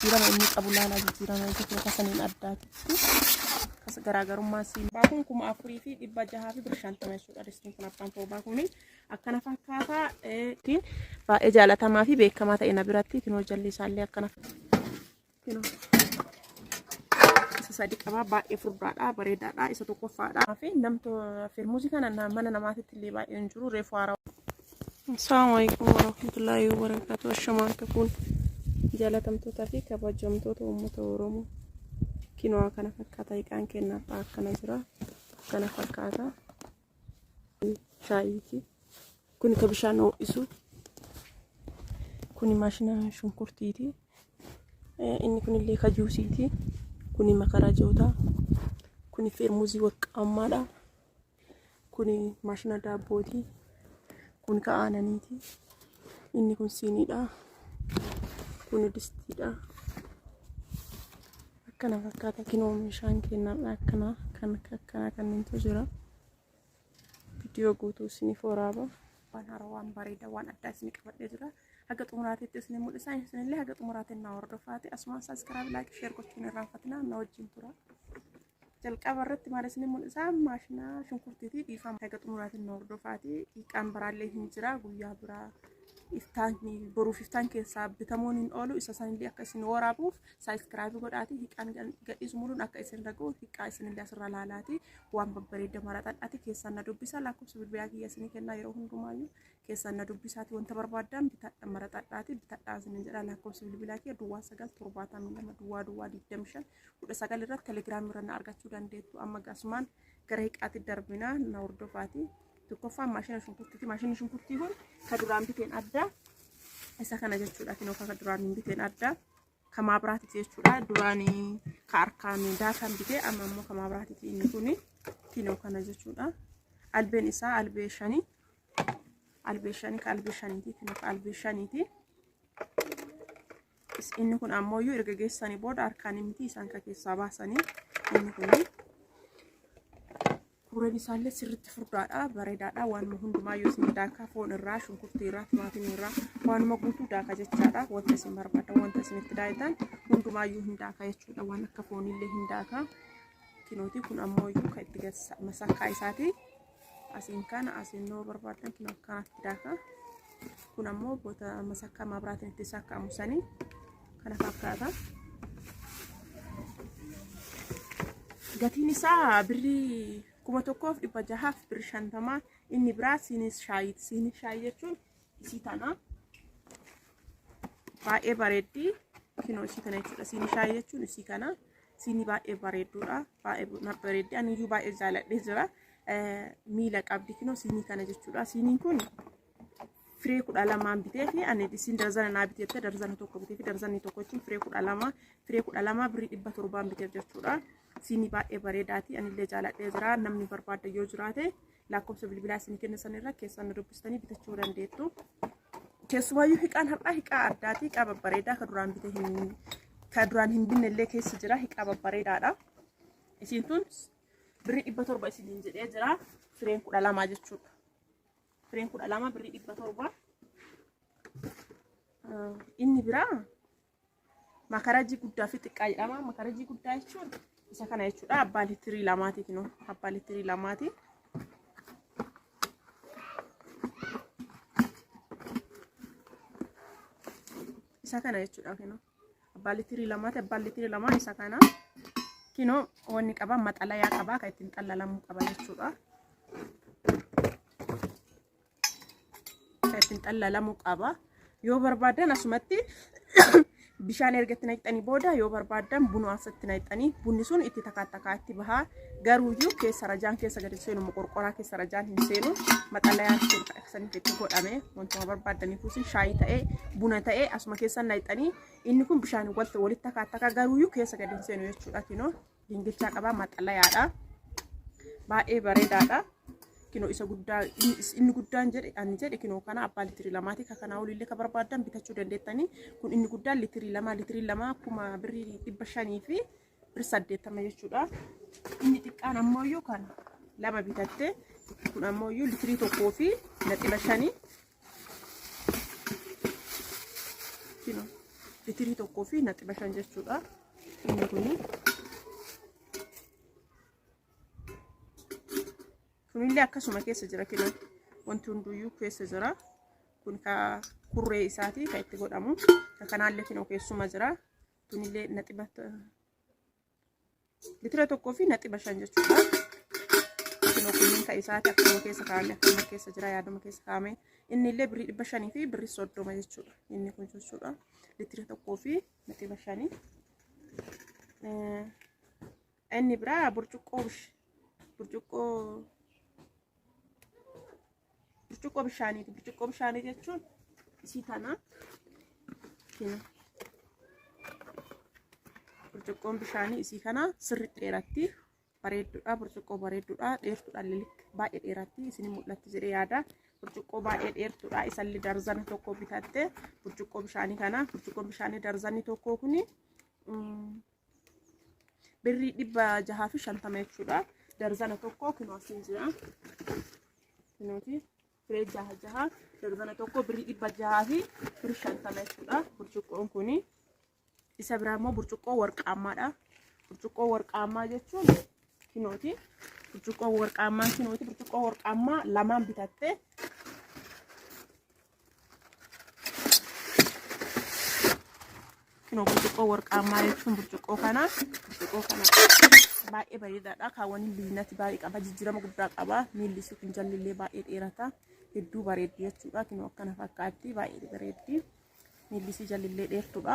jijjiirama inni qabu laalaa jijjiirama jechuudha kasaniin addaatti kas garaagarummaa siin baakun 4,600 fi 550 jechuudha distiin kun abbaan torbaa kuni akkana fakkaataa ittiin baay'ee jaalatamaa fi beekamaa ta'e na biratti kinoo jalli isaallee akkana kinoo isa sadi qaba baay'ee furdaadha bareedaadha isa tokkoffaadha fi namto firmuuzi kana mana namaatitti illee baay'ee hin jiru reefu haaraa. Assalamu alaikum warahmatullahi wabarakatuh. Ashamaan kun jaalatamtoota fi kabajamtoota uummata Oromoo kinoo kana fakkaata hiiqaan kennaaf akkana jira kana fakkaata shaayiiti kun ka bishaan ho'isu kun maashina shunkurtiiti inni kun illee ka juusiiti kun makarajoota kun firmuuzii waqqaammaadha kun maashina daabbooti kun ka aananiiti inni kun siiniidha kun distiidha akkana fakkaata kinoo meeshaan kennaadha akkana kanneentu jira viidiyoo guutuu isiniif waraaba waan haaraa waan bareedaa waan addaa isinii qabadhee jira haga xumuraatiitti isinii mul'isa isinillee haga xumuraatiin na hordofaati asumaan sabiskiraayib laayik sheer gochuun irraanfatinaa na wajjin tura jalqaba irratti maal isinii mul'isa maashina shunkurtiitii dhiifama haga xumuraatiin na hordofaati hiiqaan biraallee hin jira guyyaa biraa iftaanni boruuf iftaan keessaa bitamuun hin oolu isa sanillee akka isin waraabuuf sabiskiraayib godhaati hiiqaan gadhiisu muluun akka isin dhaga'u hiiqaa isinillee asirra laalaati waan babbareeda maratadhaati keessaan na dubbisa lakkoofsa bilbilaa kiyya isinii kennaa yeroo hundumaayyuu keessaan na dubbisaati wanta barbaadan bitadha maratadhaati bitadhaa isin jedha lakkoofsa bilbilaa kiyya duwwaa 972 duwwaa 25 19 irratti telegiraamii irra na argachuu dandeettu amma gasumaan gara hiiqaatti darbinaa na hordofaati. Tokkoffaan maashina shunkurtiiti maashina shunkurtii kun ka duraan biteen adda isa kana jechuudha kinoo ka duraan biteen adda ka maabiraatiiti jechuudha duraan ka harkaan daakaan bitee amma immoo ka maabiraatiiti inni kun kinoo kana jechuudha albeen isaa albee shanii ka albee shaniiti kinoo ka albee shaniiti inni kun ammoo erga geessanii booda harkaan miti isaan ka keessaa baasanii inni kun Kureen isaallee sirriitti furdaadha bareedaadha waan hundumaa yoo isin daakaa foon irraa shunkurtii irraa timaatimii irraa waanuma guutuu daakaa jechaadha wanta isin barbaadan wanta isinitti daayitan hundumaayyuu hin daakaa jechuudha waan akka foonillee hin daakaa kinooti kun ammoo ka itti masakkaa isaati asiin kana asinnoo barbaadan kinoo akkanatti daakaa kun ammoo boota masakkaa maabiraatiin itti sakkaamusanii kana fakkaata gatiin isaa birrii 1,600 birrii 50 inni biraa siinis shaayii jechuun isii tana baay'ee bareeddi kinoo isii kana jechuudha siinis shaayii jechuun isii kana siinii baay'ee bareedduudha baay'ee bareeddi aniyyuu baay'ee jaaladhee jira miila qabdi kinoo siinii kana jechuudha siiniin kun firee 12 bitee fi ani isiin darzana naa biteette darzana tokko bitee fi darzanni tokko jechuun firee 12 birrii 700 biteef jechuudha. Siinii baay'ee bareedaati anillee jaaladhee jira namni barbaada yoo jiraate lakkoofsa bilbilaa isinii kennisan irra keessan dubbistanii bitachuu dandeettu keessumaayyuu hiiqaan har'aa hiiqaa addaati hiiqaa babbareedaa ka duraan hin binnellee keessa jira hiiqaa babbareedaadha isiin tun birrii 700 isiniin jedhee jira fireen 12 jechuudha fireen 12 birrii 700 inni biraa makarajii guddaa fi xiqqaa jedhama makarajii guddaa jechuun isa kana jechuudha abbaa liitirii lamaati kinoo abbaa liitirii lamaati isa kana jechuudha kinoo abbaa liitirii lamaa isa kana kinoo wanni qaba maxalayaa qaba ka ittiin xallalamuu qaba jechuudha ka ittiin xallalamuu qaba yoo barbaadan asumatti bishaan ergatti naqxanii booda yoo barbaadan buna asatti naqxanii bunni sun itti takaatti bahaa garuuyyuu keessa rajaan keessa gadi seenu qorqoraa keessa rajaan hin seenu maxalayaan sun akkasanitti itti godhame wantuma barbaadaniif usin shaayii ta'ee buna ta'ee asuma keessa naqxanii inni kun bishaan walitti takaatti garuuyyuu keessa gadi hin seenu jechuudha kinoo dingilchaa qaba maxalayaadha baay'ee bareedaadha kinoo isa guddaa inni guddaan jedhe kinoo kana abbaa liitirii lamaati ka kana olillee ka barbaadan bitachuu dandeettanii kun inni guddaan liitirii lama akkuma birrii 500 fi birrii 80 jechuudha inni xiqqaan ammoo kana lama bitatte kun ammoo liitirii 1 fi 1.5 kinoo litirii tokkoo fi naxiba 5 jechuudha. Inni kunillee akkasuma keessa jira kiloo wanti hunduyyuu keessa jira. Kun ka kurree isaati kan itti godhamu. Kanaallee kinoo keessuma jira. Kunillee naxiba litira tokkoo fi naxiba 5 jechuudha. Kinoo kunniin ka isaati akkuma keessa kaa'ame akkuma keessa jira yaaduma keessa kaa'ame. Innillee birrii 500 fi birrii 30 jechuudha. Inni kun jechuudha. Litira tokkoo fi naxiba 5. Inni biraa burcuqqoo bishaaniiti. Burcuqqoo bishaanii jechuun isii tana kina burcuqqoon bishaanii isii kana sirriitti dheeratti bareedduudha. Burcuqqoo bareedduudha. Dheertuudha lilik baay'ee dheeratti isin mul'atti jedhee yaada. Burcuqqoo baay'ee dheertuudha. Isalli darzana tokko bitatte burcuqqoo bishaanii kana burcuqqoon bishaanii darzanni tokko kuni birrii 650 jechuudha. Darzana tokko kinoo asin jira. Kinooti birrii 6 darzana tokko birrii 600 fi birrii 50 jechuudha. Burcuqqoon kuni isa biraa immoo burcuqqoo warqaamaadha. Burcuqqoo warqaamaa jechuun kinooti. Burcuqqoo warqaamaa kinooti. Burcuqqoo warqaamaa lamaan bitatte kinoo burcuqqoo warqaamaa jechuun burcuqqoo kana baay'ee bareedaadha. Kaawwaniin biizinatti baay'ee qaba. Jijjiirama guddaa qaba. Miilli isii kun jalli baay'ee dheerata. Hedduu bareeddi jechuudha. Kinoo akkana fakkaatti baay'ee bareeddi. Miilli isii jalli dheertuudha.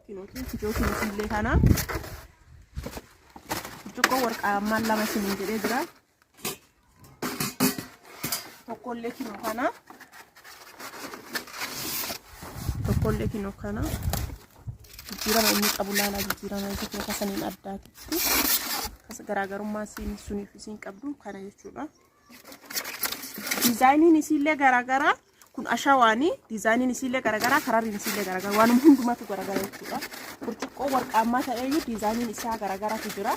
Kinootiin illee kana burcuqqoo warqaamaa lama isiniin jedhee jira. Tokkollee kinoo kana jijjiirama inni qabu laalaa jijjiirama jechuudha. Kasaniin addaatti kasa garaagarummaa suniif isiin qabdu kana jechuudha. Dizaayiniin isiillee garaagaraa. Kun ashawaani dizaayiniin isiillee garaagaraa. Kararriin isiillee garaagaraa. Waanuma hundumaatu garaagaraa jechuudha. Burcuqqoo warqaamaa ta'eeyyuu dizaayiniin isaa garaagaraatu jira.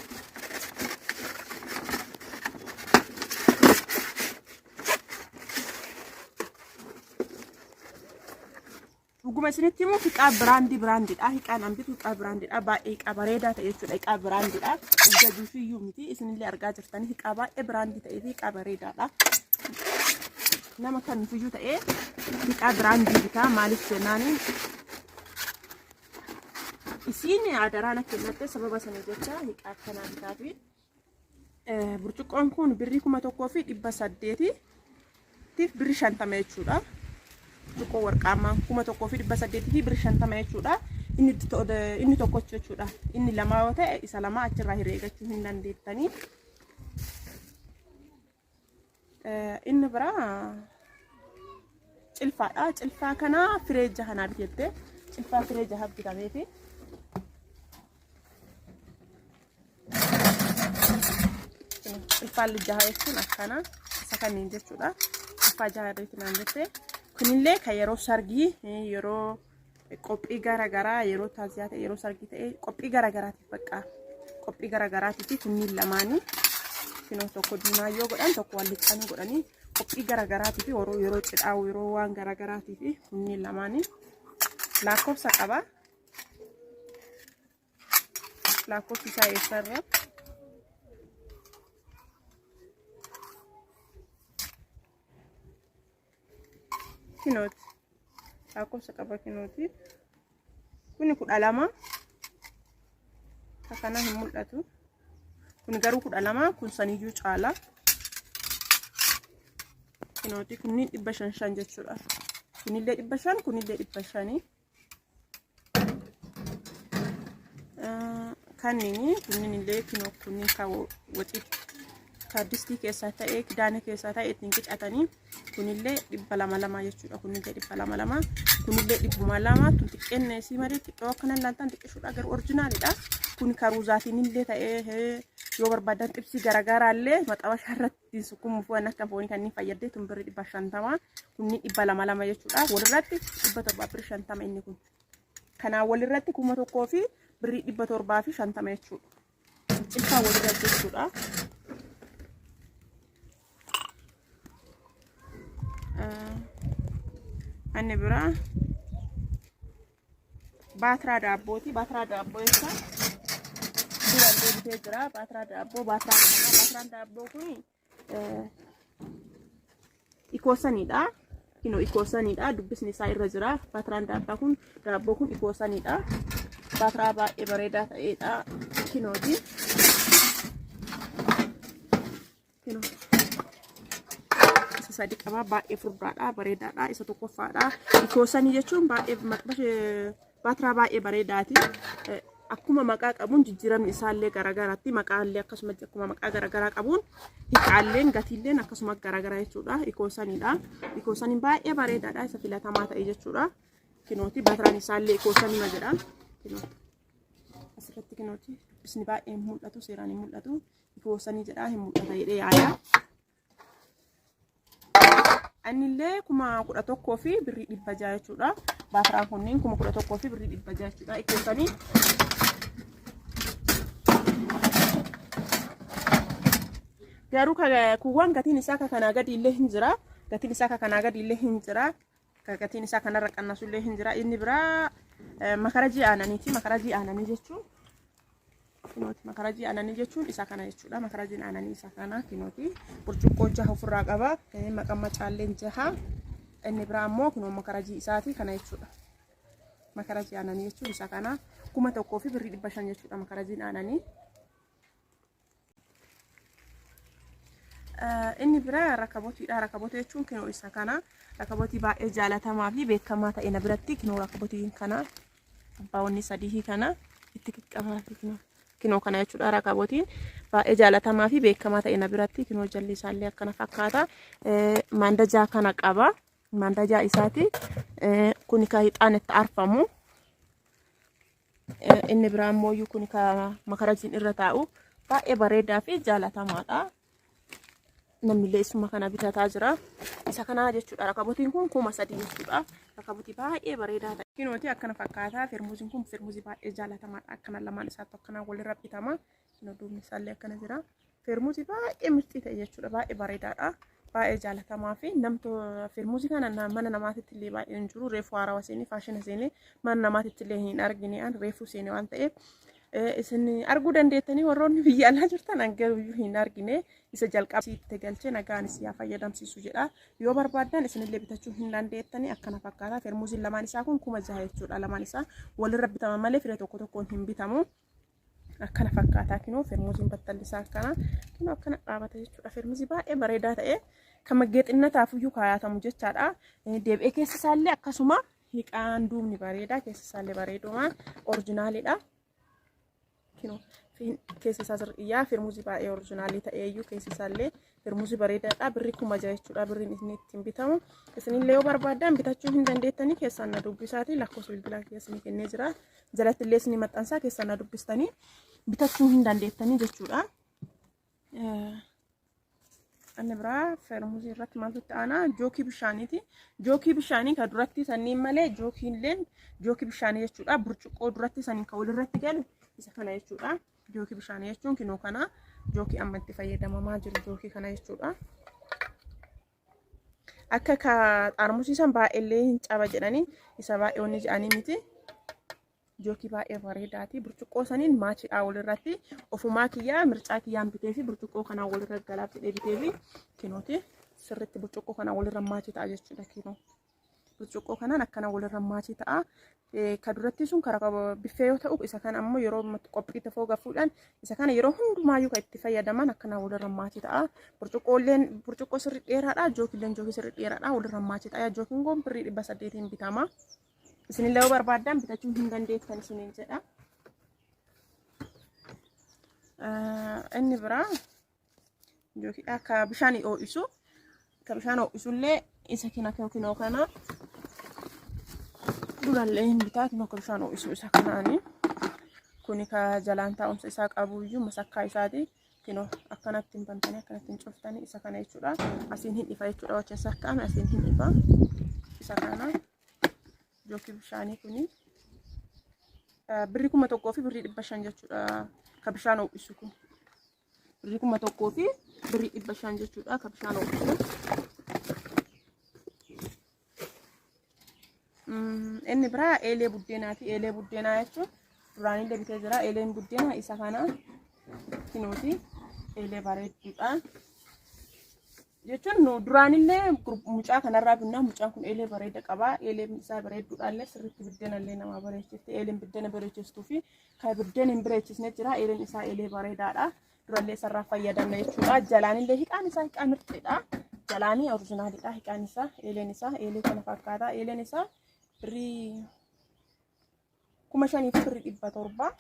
Dhuguma isinitti immoo hiqaa biraandiidha. Hiqaan ambitu hiqaa biraandiidha. Baay'ee hiqaa bareedaa ta'e jechuudha. Hiqaa biraandiidha. Ija juufiyyuu miti. Isinillee argaa jirtanii hiqaa baay'ee biraandii ta'ee fi hiqaa bareedaadha. Nama kamiifiyyuu ta'ee hiqaa biraandii bitaa. Maaliif jennaani isiin adaraan akka kennatte sababa sanii jecha hiqaa akkanaa bitaa fi burcuqqoon kun birrii 1,800 tiif birrii 50 jechuudha. Burcuqqoo warqaamaa 1,800 fi birrii 50 jechuudha. Inni tokkochi jechuudha. Inni lama yoo ta'e isa lama achirraa hireegachuu hin dandeettanii. Inni biraa cilfaadha. Cilfaa kana firee 6 bitette. Cilfaa firee 6 bitameefi cilfaa 6 jechuun akkana isa kamiin jechuudha. Cilfaa 6 bitinaan jettee kunillee kan yeroo sargii yeroo qophii garaagaraa yeroo taaziyaa ta'e yeroo sargii ta'e qophii garaagaraatiif bakka qophii garaagaraatiif kunniin lamaanii kinoo tokko diimaa yoo godhan tokko wal lixanii godhanii qophii garaagaraatiif yeroo cidhaa yeroo waan garaagaraatiif kunniin lamaanii lakkoofsa qaba. Lakkoofsi isaa eessarra kinooti lakkoofsa qaba kinooti. Kuni 12 akkana hin mul'atu. Kun garuu 12 kun saniyyuu caala. Kinooti kunniin 500 jechuudha. Kunillee 500 kunillee 500. Kunniin illee kinoo kunniin ka wacii kaardistii keessaa ta'ee kidaana keessaa ta'ee ittiin qicatanii kunillee 200 jechuudha. Kunillee 200 kunillee 200 tun xiqqeenne isii malee xiqqoo akkana laantaan xiqqeessuudha garuu orjinaalidha. Kun karuuzaatiin illee ta'ee yoo barbaadan xibsii garaagaraallee maxxabashaa irratti sukkumuuf waan akka foonii kanneen fayyadee tun birrii 150 kunniin 200 jechuudha. Walirratti 750 inni kun. Kanaan walirratti 1,000 fi birrii 750 jechuudha. Cilfaa walirratti jechuudha. Anni biraa baatiraa daabbooti. Baatiraa daabboo jecha durallee bitee jira. Baatiraa daabboo baatiraan daabboo kun ikoosanidha. Kinoo ikoosanidha. Dubbisni isaa irra jira. Baatiraan daabboo kun ikoosanidha. Baatiraa baay'ee bareedaa ta'edha. Kinooti. Kinoo isa sadi qaba. Baay'ee furdaadha. Bareedaadha. Isa tokkoffaadha. Ikoosanii jechuun baatiraa baay'ee bareedaati. Akkuma maqaa qabuun jijjiiramni isaallee garagaraatti. Maqaallee akkasumas akkuma maqaa garagaraa qabuun hiiqaalleen gatiilleen akkasumas garagara jechuudha. Ikoosanidha. Ikoosaniin baay'ee bareedaadha. Isa filatamaa ta'e jechuudha. Kinooti. Baatiraan isaallee ikoosanima jedha. Kinooti. Asirratti kinooti. Dubbisni baay'ee hin mul'atu. Seeraan hin mul'atu. Ikoosanii jedha. Hin mul'ata jedhee yaada. Annillee 11,000 fi birrii 600 jechuudha. Baatiraan kunniin 11,000 fi birrii 600 jechuudha. Ikoosanii. Garuu kuuwwan gatiin isaa kanaa gadi illee hin jira. Gatiin isaa kanaa gadi illee hin jira. Gatiin isaa kanarra qannasu illee hin jira. Inni biraa makarajii aananiiti. Makarajii aananii jechuun kinooti. Makarajii aananii jechuun isa kana jechuudha. Makarajiin aananii isa kana kinooti. Burcuqqoo 6 ofirraa qaba. Maqammacaallee 6. Inni biraa immoo kunoo makarajii isaati kana jechuudha. Makarajii aananii jechuun isa kana 1,000 fi birrii 500 jechuudha. Makarajiin aananii. Inni biraa rakabootiidha. Rakabootii jechuun kinoo isa kana. Rakabootii baay'ee jaalatamaa fi beekamaa ta'e na biratti kinoo rakabootiin kana abbaawwanni sadii kana itti qiqqabaati kinoo kana jechuudha. Rakabootiin baay'ee jaalatamaa fi beekamaa ta'e na biratti kinoo jalli isaallee akkana fakkaata. Mandajaa kana qaba. Mandajaa isaati. Kuni ka hixaan itti arfamu. Inni biraa immoo kuni ka makarajiin irra taa'u baay'ee bareedaa fi jaalatamaadha. Namni isuma kana bitataa jira. Isa kana jechuudha. Rakabootiin kun 3,000 jechuudha. Rakabootii baay'ee bareedaa ta'e. Kinooti akkana fakkaata. Firmuuziin kun firmuuzii baay'ee jaalatamaadha. Akkana lamaan isaatti akkana walirra bitama. Kinoo duubni isaallee akkana jira. Firmuuzii baay'ee mirxii ta'e jechuudha. Baay'ee bareedaadha. Baay'ee jaalatamaa fi firmuuzii kana mana namaatitti illee baay'ee hin jiru. Reefuu haarawaa seenii faashina seenii mana namaatitti illee hin argine reefuu seenii waan ta'eef. Isin arguu dandeettanii warroonni biyya alaa jirtan garuu hin argine isa jalqabsiitti galchee nagaan isii fayyadamsiisu jedha. Yoo barbaadan isinillee bitachuu hin dandeettanii akkana fakkaata. Firmuuziin lamaan isaa kun 6,000 jechuudha. Lamaan isaa walirra bitama malee firee tokko tokkoon hin bitamu. Akkana fakkaata kinoo firmuuziin battalli isaa akkana. Kinoo akkana dhaabata jechuudha. Firmuuzii baay'ee bareedaa ta'e kan maggeexinataaf iyyuu kaayatamu jechaadha. Deebi'ee keessa isaallee akkasuma hiiqaan duubni bareedaa keessa isaallee bareeduma orijinaalidha. Keessa isaa sirriyaa firmuuzii baay'ee orijinaalii ta'eeyyuu keessa isaallee firmuuzii bareedaadha. Birrii 6,000 jechuudha. Birriin inni ittiin bitamu. Isinillee yoo barbaadan bitachuu hin dandeettanii keessaan na dubbisaati. Lakkoofsa bilbilaa keessanii kennee jira. Jalatti illee isinii maxxansaa keessaan na dubbistanii bitachuu hin dandeettanii jechuudha. Inni biraa firmuuzii irratti maaltu itti aanaa? Jookii bishaaniiti. Jookii bishaanii kan duratti sanniin malee jookiilleen jookii bishaanii jechuudha. Burcuqqoo duratti sanniin kan walirratti galu isa kana jechuudha. Jookii bishaanii jechuun kinoo kana jookii amma itti fayyadamamaa jiru jookii kana jechuudha. Akka xaarmusiisan baay'eellee hin caba jedhanii isa baay'eewwan jedhanii miti. Jookii baay'ee bareedaati. Burcuqqoo saniin maachiidhaa walirratti ofumaa kiyyaa mircaa kiyyaan bitee fi burcuqqoo kanaan walirra galaaf jedhee bitee fi kinooti sirriitti burcuqqoo kanaan walirra maachii ta'a jechuudha kinoo. Burcuqqoo kanaan akkana walirra maachii ta'a. Ka duratti sun karaa biffee yoo ta'u isa kana ammoo yeroo qophii tafoo gafuudhaan isa kana yeroo hundumaayyuu kan itti fayyadaman akkana walirra maachii ta'a. Burcuqqoo sirrii dheeraadha. Jookiilleen jookii sirrii dheeraadha. Walirra maachii ta'a. Jookiin kun birrii 800 bitama. Isinillee yoo barbaadan bitachuu hin dandeettan isiniin jedha. Inni biraa jookiidha. Ka bishaan ho'isu. Ka bishaan ho'isullee isa kinoo kana durallee hin bitaa kinoo ka bishaan ho'isu isa kanaani. Kuni ka jalaan taa'umsa isaa qabuyyuu masakkaa isaati. Kinoo akkanatti hin bantanii akkanatti hin cuftanii isa kana jechuudha. Asiin hin ifa jechuudha. Wachin sakkaame asiin hin ifa. Isa kana. Jookii bishaanii kuni birrii 1,000 fi birrii 500 jechuudha. Ka bishaan ho'isu kun birrii 1,000 fi birrii 500 jechuudha. Ka bishaan ho'isu inni biraa eelee buddeenaati. Eelee buddeenaa jechuun duraanillee bitee jira. Eeleen buddeenaa isa kana kinooti. Eelee bareedduudha jechuun duraanillee mucaa kanarraa binnaa. Mucaan kun eelee bareeda qaba. Eeleen isaa bareedduudhaallee sirriitti biddeenallee nama bareechifte. Eeleen biddeena bareechistuu fi kan biddeena hin bareechisne jira. Eeleen isaa eelee bareedaadha. Durallee sarraa fayyadamna jechuudha. Jalaanillee hiqaan isaa hiqaa mirteedha. Jalaanii oriijinaaliidha. Hiqaan isaa eeleen isaa eelee kana fakkaata. Eeleen isaa birrii 5,000 fi birrii 700.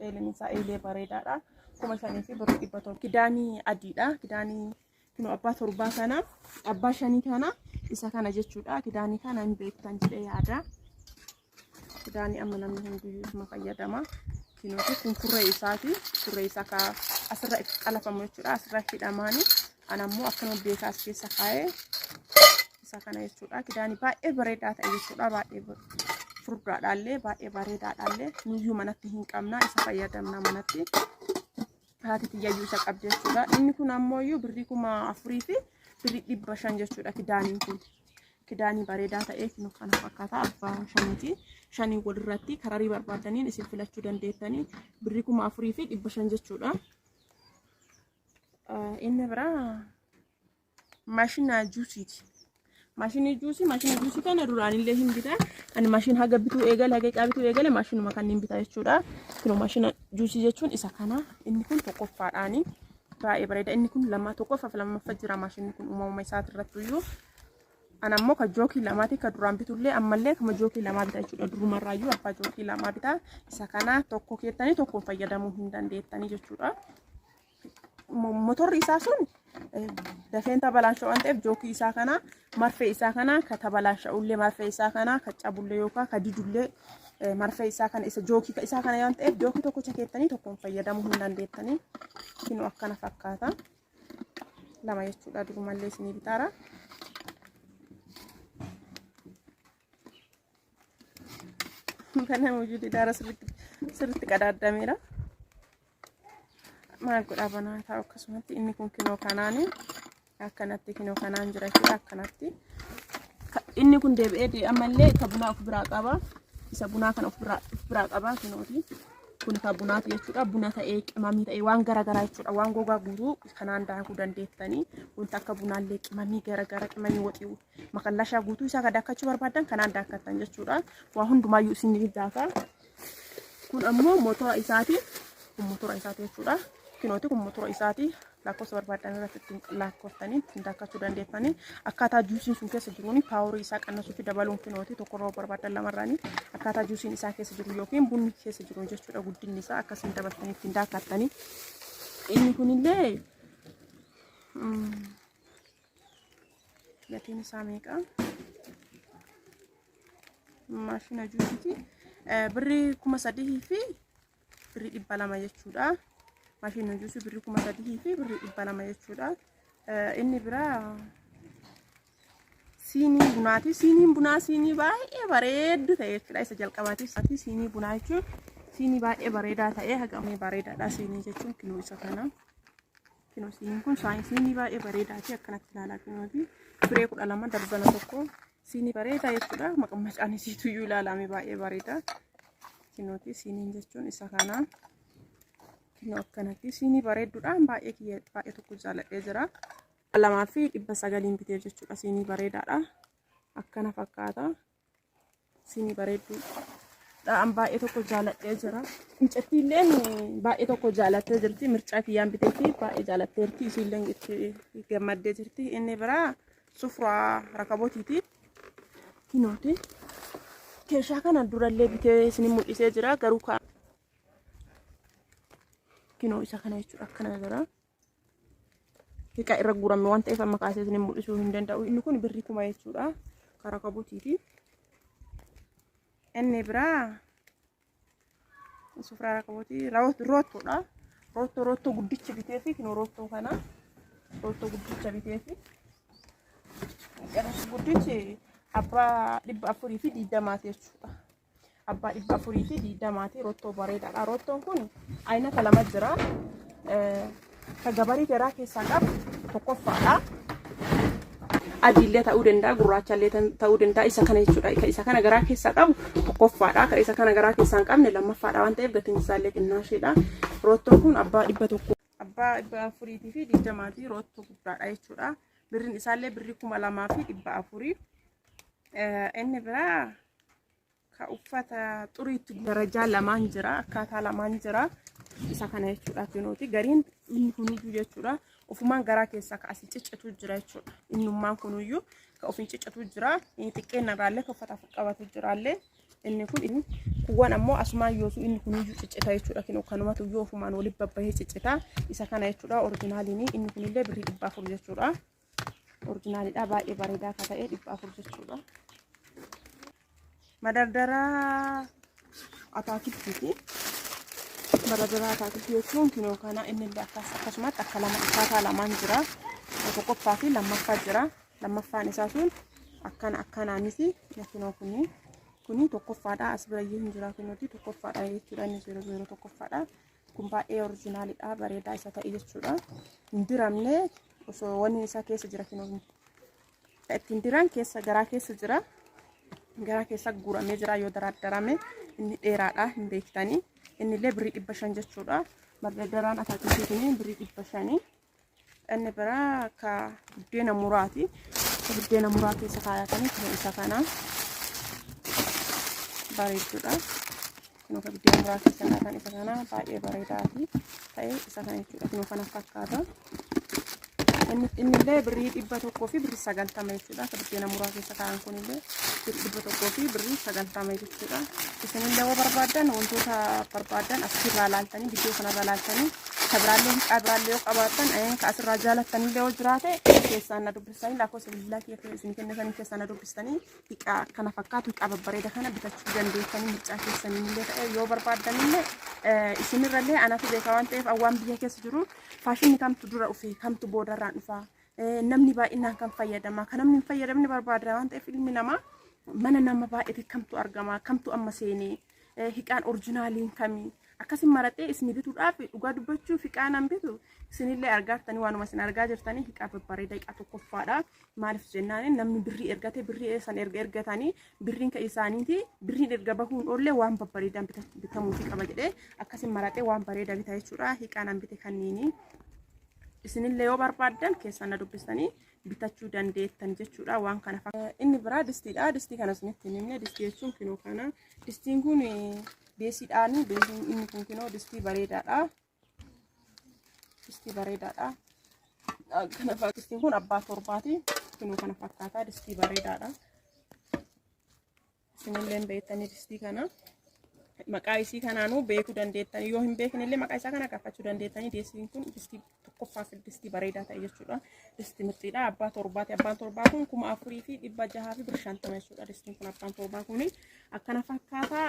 Eeleen isaa eelee bareedaadha. 5,000 fi birrii 700. Kidaanii adiidha. Kidaanii kun abbaa torbaa kana abbaa 5 kana isa kana jechuudha. Kidaanii kana hin beektan jedhee yaada. Kidaanii amma namni hundumaa fayyadama. Kinooti kun kurree isaati. Kurree isaa ka asirra qalafamu jechuudha. Asirra hidhamaani. Anammoo akkuma beekaa as keessa kaa'ee isa kana jechuudha. Kidaanii baay'ee bareedaa ta'e jechuudha. Baay'ee furdaadhaallee baay'ee bareedaadhaallee nuyyuu manatti hin qabna. Isa fayyadamna manatti. Haati tiyyayyuu isa qabdi jechuudha. Inni kun ammoo birrii 4,000 fi birrii 500 jechuudha. Kidaaniin kun kidaanii bareedaa ta'ee kana fakkaata. Abbaa 5ti. 5 walirratti kararii barbaadaniin isin filachuu dandeettanii birrii 4,000 fi 500 jechuudha. Inni biraa maashina juusiiti. Maashina juusii kana duraanillee hin bitaa. Ani maashina haga bituu eegale haga qaabituu eegale maashinuma kanneen bitaa jechuudha. Kun maashina juusii jechuun isa kana. Inni kun tokkoffaadhaani. Baay'ee bareeda. Inni kun tokkoffaaf lammaffaa jira. Maashinni kun uumama isaati irratti iyyuu. Anammoo ka jookii lamaati ka duraan bitullee ammallee kama jookii lamaa bitaa jechuudha. Durumarraayyuu abbaa jookii lamaa bitaa. Isa kana tokko keettanii tokkoon fayyadamuu hin dandeettanii jechuudha. Motorri isaa sun dafeen tabalaasha waan ta'eef jookii isaa kana marfee isaa kana ka tabalaasha'ullee marfee isaa kana ka cabullee yookaan ka didullee marfee isaa kana isa jookii isaa kana waan ta'eef jookii tokkocha keettanii tokkoon fayyadamuu hin dandeettanii. Kinu akkana fakkaata. Lama jechuudha. Durumallee isinii bitaara. Kana wujudi daara sirriitti qadaadameera. Maal godhaa banaa taa'u akkasumatti inni kun kinoo kanaani akkanatti kinoo kanaan jira jechuudha. Akkanatti inni kun deebi'ee ammallee ka bunaa of biraa qaba. Isa bunaa kana of biraa qaba kinooti. Kun ka bunaati jechuudha. Buna ta'ee qimamii ta'ee waan garagaraa jechuudha. Waan gogaa guutuu kanaan daakuu dandeettanii wanta akka bunaallee qimamii garagara qimamii waxii makallashaa guutuu isaa kadaakachuu barbaadan kanaan daakkattan jechuudha. Waa hundumaayyuu isin daaka. Kun ammoo motora isaati. Kun motora isaati jechuudha. Kinooti kun motora isaati. Lakkoofsa barbaadan irratti ittiin lakkooftanii ittiin daakkachuu dandeettanii akkaataa juusiin sun keessa jiruun paaworii isaa qannasuu fi dabaluun kinooti tokko yeroo barbaadan lamarraanii akkaataa juusiin isaa keessa jiru yookiin bunni keessa jiruun jechuudha. Guddinni isaa akkasiin dabaltanii ittiin daakkattanii. Inni kunillee gatiin isaa meeqa? Maashina juusiiti. Birrii 3,000 fi birrii 200 jechuudha. Maashina juusii birrii 3,000 fi birrii 200 jechuudha. Inni biraa siinii bunaati. Siiniin bunaa siinii baay'ee bareeddu ta'e jechuudha. Isa jalqabaatiif siinii bunaa jechuun siinii baay'ee bareedaa ta'e hagamee bareedaadha. Siinii jechuun kinoo isa kana. Kinoo siiniin kun siinii baay'ee bareedaati. Akkanatti ilaalaa kinooti. Biree 12 darbana tokko siinii bareedaa jechuudha. Maqaan isiitu iyyuu ilaalame baay'ee bareeda. Kinooti siiniin jechuun isa kana. Kinoo akkanatti siinii bareedduudha. Baay'ee tokko jaalladhee jira. 2,900 bitee jechuudha. Siinii bareedaadha. Akkana fakkaata. Siinii bareedduudha. Baay'ee tokko jaalladhee jira. Incattiilleen baay'ee tokko jaalattee jirti. Mircaa kiyyaan biteetti baay'ee jaalatteerti. Isiilleen itti gammaddee jirti. Inni biraa sufraa rakabootiiti. Kinooti. Keeshaa kana durallee bitee isin mul'isee jira. Garuu kinoo isa kana jechuudha. Akkana jira. Hiqa irra guurame waan ta'eef amma kaasee isin mul'isuu hin danda'u. Inni kun birrii 1,000 jechuudha. Karaa kabuutiiti. Inni biraa sufraa rakabooti roottoodha. Roottoo guddicha bitee fi kinoo roottoo kana roottoo guddicha bitee fi guddichi abbaa 420 jechuudha. Abbaa 420 rottoo bareedaadha. Rottoon kun aynata lama jira. Ka gabarii garaa keessaa qabu tokkoffaadha. adiillee ta'uu danda'a gurraachallee ta'uu danda'a isa kana jechuudha isa kana garaa keessaa qabu tokkoffaadha kan isa kana garaa keessaa hin qabne lammaffaadha waan ta'eef gatiin isaallee qinnaasheedha roottoon kun abbaa 100 abbaa 400 fi 20 roottoo guddaadha jechuudha birriin isaallee birrii 2400 inni biraa ka uffata xuriitti darajaa lamaan jira akkaataa lamaan jira isa kana jechuudha kinooti gariin inni kuniyyuu jechuudha ofumaan garaa keessaa ka asii ciccatu jira jechuudha innummaan kuniyyuu ka ofiin ciccatu jira inni xiqqeen irraallee ka uffata qabatu jiraallee inni kun kuwwan ammoo asumaan yoosu inni kuniyyuu ciccita jechuudha kinoo kanumatu yoo ofumaan walitti babbahee ciccita isa kana jechuudha originaaliin inni kunillee birrii 400 jechuudha originaaliidha baay'ee bareedaa ka ta'e 400 jechuudha madardara ataakiltiiti madardara ataakiltii jechuun kinoo kana inni illee akkasumatti akka lama akkaataa lamaan jira tokkoffaa fi lammaffaa jira lammaffaan isaa sun akkanaanis kinoo kuni tokkoffaadha as birayyuu hin jira kinooti tokkoffaadha jechuudha inni 00 tokkoffaadha kun baay'ee originaaliidha bareedaa isa ta'e jechuudha hin diramne osoo wanni isaa keessa jira kinoo ittiin diran keessa garaa keessa jira garaa keessa guuramee jira yoo daradarame inni dheeraadha hin beektanii inni illee birrii 500 jechuudha mardaraan ataakiltii birrii 500 inni biraa ka buddeena muraati buddeena muraa keessa kaayatanii kan isa kana bareeduudha kinoo ka buddeena muraa keessa kaayatan isa kana baay'ee bareedaa fi ta'e isa kana jechuudha kinoo kana fakkaata inni illee birrii 100 fi birrii 90 jechuudha ka buddeena muraa keessa kaayan kun illee birrii 100 fi birrii 90 jechuudha isinillee yoo barbaadan wantoota barbaadan asirraa laaltanii viidiyoo kanarra laaltanii kabiraallee qabraallee yoo qabaatan ka asirraa jaalattanillee yoo jiraate keessaan na dubbistanii lakkoofsa bilbilaa isin kennitanii keessaan na dubbistanii hiiqaa kana fakkaatu hiiqaa babbareeda kana bitachuu dandeessanii mircaa keessanillee ta'e yoo barbaadanillee isinirrallee anatu beeka waan ta'eef awwaan biyya keessa jiru faashinni kamtu dura dhufe kamtu boodarraan dhufa namni baay'inaan kan fayyadama kan namni hin fayyadamne barbaada waan ta'eef ilmi namaa mana nama baay'ee kamtu argama kamtu amma seenee hiiqaan originaaliin kamii akkasin maratee isin bituudhaaf dhugaa dubbachuu hiiqaan an bitu isinillee argaatanii waanuma isin argaa jirtanii hiiqaa babbareedaa hiiqaa tokkoffaadha maaliif jennaan namni birrii ergate birrii san ergatanii birriin ka isaaniiti birriin erga bahuun ollee waan babbareedaan bitamuufi qaba jedhee akkasin maratee waan bareedaa bita jechuudha hiiqaan an bite kanniini isinillee yoo barbaadan keessan na dubbistanii bitachuu dandeettan jechuudha waan kana inni biraa distiidha distii kana isinitti himne distii jechuun kinoo kana distiin kun beesiidhaani beesiin inni kun kinoo distii bareedaadha kana distiin kun abbaa torbaati kinoo kana fakkaataa distii bareedaadha isinillee beektanii distii kana maqaa isii kanaanuu beekuu dandeettanii yoo hin beeknellee maqaa isaa kana gaafachuu dandeettanii distiin kun distii tokkoffaa fi distii bareedaa ta'e jechuudha distii mirtiidha abbaa torbaati abbaan torbaa kun 4000 fi 600 fi 50 jechuudha distiin kun abbaan torbaa kun akkana fakkaataa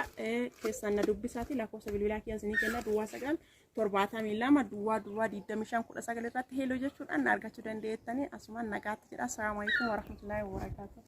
keessan na dubbisaati lakkoofsa bilbilaa kiyyansanii kenna duwwaa 9 72 duwwaa 25 19 irratti heeloo jechuudhaan na argachuu dandeettanii asumaan nagaatti jedha. Assalaamu alaykum warahmatullaahi wabarakaatuh.